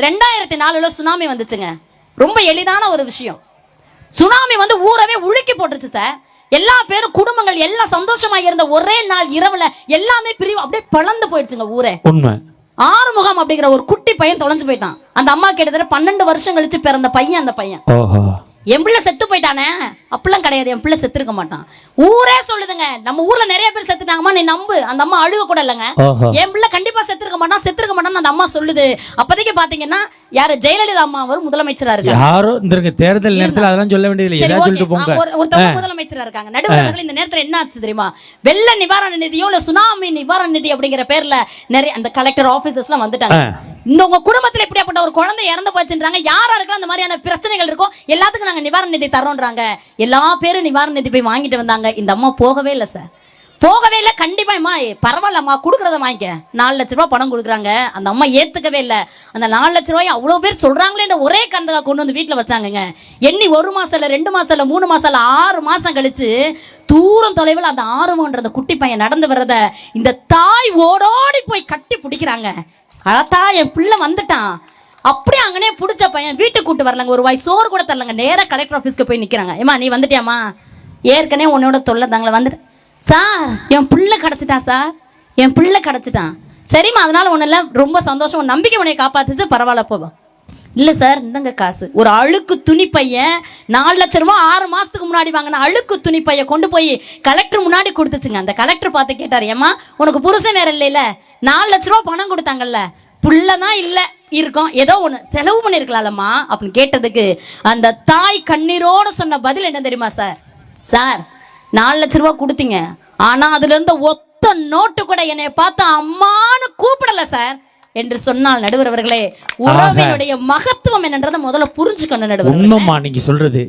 2004 tsunami வந்துச்சுங்க. ரொம்ப எளிதான ஒரு விஷயம். சுனாமி வந்து ஊரவே உலுக்கி போட்டுருச்சு சார். எல்லா பேரும் குடும்பங்கள் எல்லாம் சந்தோஷமா இருந்த ஒரே நாள் இரவுல எல்லாமே பிரிவு அப்படியே பழந்து போயிடுச்சுங்க ஊரே. உண்மை. ஆறுமுகம் அப்படிங்கிற ஒரு குட்டி பையன் தொலைஞ்சு போயிட்டான். அந்த அம்மா கிட்டத்தட்ட 12 வருஷம் கழிச்சு பிறந்த பையன். அந்த பையன் என் பிள்ளை செத்து போயிட்டானே, அப்பெல்லாம் கிடையாது, என் பிள்ளை செத்து இருக்க மாட்டான். ஊரே சொல்லுதுங்க, நம்ம ஊர்ல நிறைய பேர் செத்துட்டாங்கம்மா, நீ நம்பு. அந்த அம்மா அழுக கூட இல்லைங்க, என் பிள்ளை கண்டிப்பா செத்துருக்க மாட்டான் அந்த அம்மா சொல்லுது. அப்போதைக்கு பாத்தீங்கன்னா யாரு, ஜெயலலிதா அம்மா அவர் முதலமைச்சரா இருக்காங்க. யாரோ இந்த தேர்தல் நேரத்தில் அதெல்லாம் சொல்ல வேண்டியது, ஒருத்தவங்க முதலமைச்சரா இருக்காங்க. நடுவர்கள் இந்த நேரத்துல என்ன ஆச்சு தெரியுமா, வெள்ள நிவாரண நிதியோ இல்ல சுனாமி நிவாரண நிதி அப்படிங்கிற பேர்ல நிறைய அந்த கலெக்டர் ஆபீசர்ஸ் எல்லாம் வந்துட்டாங்க. இந்த உங்க குடும்பத்துல இப்படியாப்பட்ட ஒரு குழந்தை இறந்து போச்சுன்றாங்க, யாரா இருக்கலாம் அந்த மாதிரியான பிரச்சனைகள் இருக்கும், எல்லாத்துக்கும் நாங்க நிவாரண நிதி தரோன்றாங்க. எல்லா பேரும் நிவாரண நிதி போய் வாங்கிட்டு வந்தாங்க. இந்த அம்மா போகவே இல்லை சார், போகவே இல்லை. கண்டிப்பா பரவாயில்லம்மா கொடுக்கறத வாங்கிக்க, 4 லட்ச ரூபாய் பணம் கொடுக்குறாங்க. அந்த அம்மா ஏத்துக்கவே இல்லை. அந்த 4 லட்ச ரூபாய் அவ்வளவு பேர் சொல்றாங்களே ஒரே கந்தகா கொண்டு வந்து வீட்டுல வச்சாங்க. எண்ணி 1 மாசம் இல்ல 2 மாசம் இல்ல 3 மாசம் இல்ல 6 மாசம் கழிச்சு தூரம் தொலைவில் அந்த ஆறுமன்ற குட்டி பையன் நடந்து வர்றத இந்த தாய் ஓடோடி போய் கட்டி பிடிக்கிறாங்க. அழத்தா என் பிள்ளை வந்துட்டான். அப்படியே அங்கனே பிடிச்ச பையன் வீட்டுக்கு கூட்டு வரலங்க, ஒரு வாய் சோறு கூட தரலங்க. நேரா கலெக்டர் ஆபீஸ்க்கு போய் நிக்கிறாங்க. ஏமா நீ வந்துட்டியாமா, ஏற்கனவே உன்னோட தொல்லை தாங்களே வந்துட்டு. சார் என் பிள்ளை கிடைச்சிட்டான் சார், என் பிள்ளை கிடைச்சிட்டான். சரிம்மா அதனால ஒண்ணு இல்ல, ரொம்ப சந்தோஷம், உன் நம்பிக்கை உன்னை காப்பாத்துச்சு, பரவாயில்ல போவோம். இல்ல சார் இந்தங்க காசு. ஒரு அழுக்கு துணி பையன் 4 லட்ச ரூபாய் 6 மாசத்துக்கு முன்னாடி வாங்கின அழுக்கு துணி பைய கொண்டு போய் கலெக்டர் முன்னாடி கொடுத்துச்சுங்க. அந்த கலெக்டர் பார்த்து கேட்டாரு, ஏமா உனக்கு புருஷன் வேற இல்லையில, 4 லட்ச ரூபாய் பணம் கொடுத்தாங்கல்ல, புள்ளதான் இல்ல இருக்கும், ஏதோ ஒண்ணு செலவு பண்ணிருக்கலாம்மா அப்படின்னு கேட்டதுக்கு அந்த தாய் கண்ணீரோட சொன்ன பதில் என்ன தெரியுமா சார், சார் 4 லட்ச ரூபாய் கொடுத்தீங்க, ஆனா அதுல இருந்த ஒத்த நோட்டு கூட என்னை பார்த்து அம்மான்னு கூப்பிடல சார் என்று சொன்னால் நடுவர் அவர்களே, உறவினுடைய மகத்துவம் என்னன்றதை முதல்ல புரிஞ்சுக்கணும் நடுவர். உண்மைமா நீங்க சொல்றது.